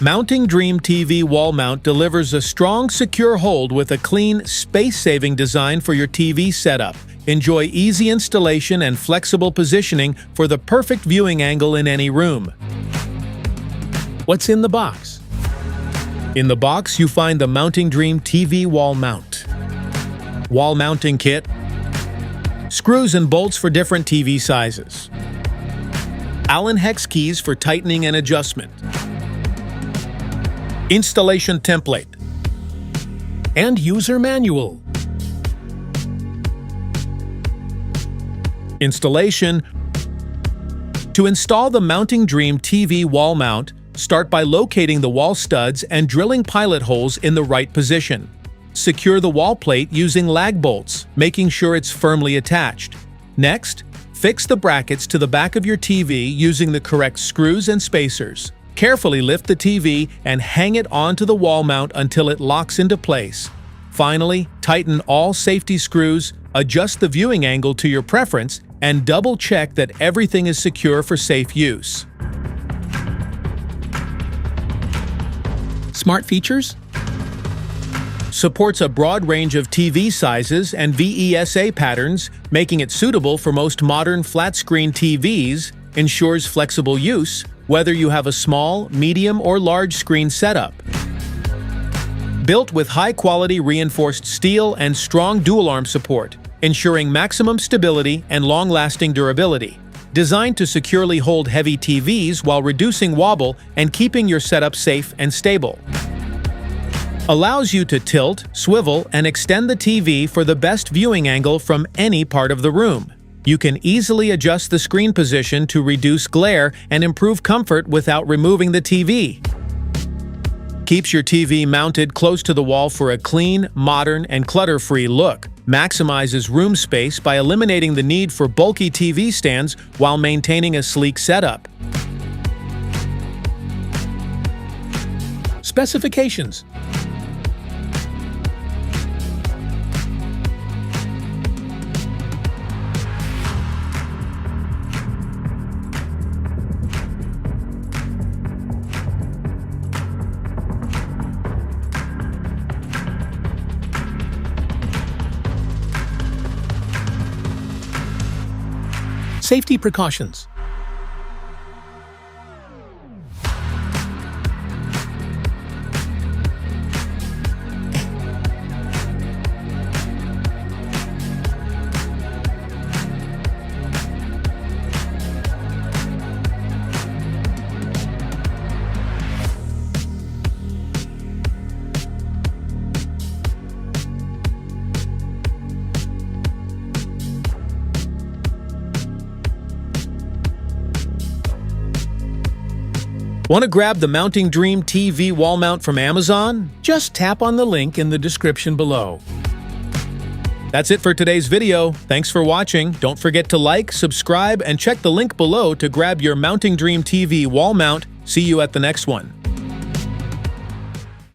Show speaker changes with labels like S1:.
S1: Mounting Dream TV wall mount delivers a strong, secure hold with a clean, space-saving design for your TV setup. Enjoy easy installation and flexible positioning for the perfect viewing angle in any room. What's in the box? In the box, you find the Mounting Dream TV wall mount, wall mounting kit, screws and bolts for different TV sizes, Allen hex keys for tightening and adjustment, installation template, and user manual. Installation. To install the Mounting Dream TV wall mount, start by locating the wall studs and drilling pilot holes in the right position. Secure the wall plate using lag bolts, making sure it's firmly attached. Next, fix the brackets to the back of your TV using the correct screws and spacers. Carefully lift the TV and hang it onto the wall mount until it locks into place. Finally, tighten all safety screws, adjust the viewing angle to your preference, and double-check that everything is secure for safe use. Smart features? Supports a broad range of TV sizes and VESA patterns, making it suitable for most modern flat-screen TVs, ensures flexible use, whether you have a small, medium, or large screen setup. Built with high-quality reinforced steel and strong dual-arm support, ensuring maximum stability and long-lasting durability. Designed to securely hold heavy TVs while reducing wobble and keeping your setup safe and stable. Allows you to tilt, swivel, and extend the TV for the best viewing angle from any part of the room. You can easily adjust the screen position to reduce glare and improve comfort without removing the TV. Keeps your TV mounted close to the wall for a clean, modern, and clutter-free look. Maximizes room space by eliminating the need for bulky TV stands while maintaining a sleek setup. Specifications. Safety precautions. Want to grab the Mounting Dream TV wall mount from Amazon? Just tap on the link in the description below. That's it for today's video. Thanks for watching. Don't forget to like, subscribe, and check the link below to grab your Mounting Dream TV wall mount. See you at the next one.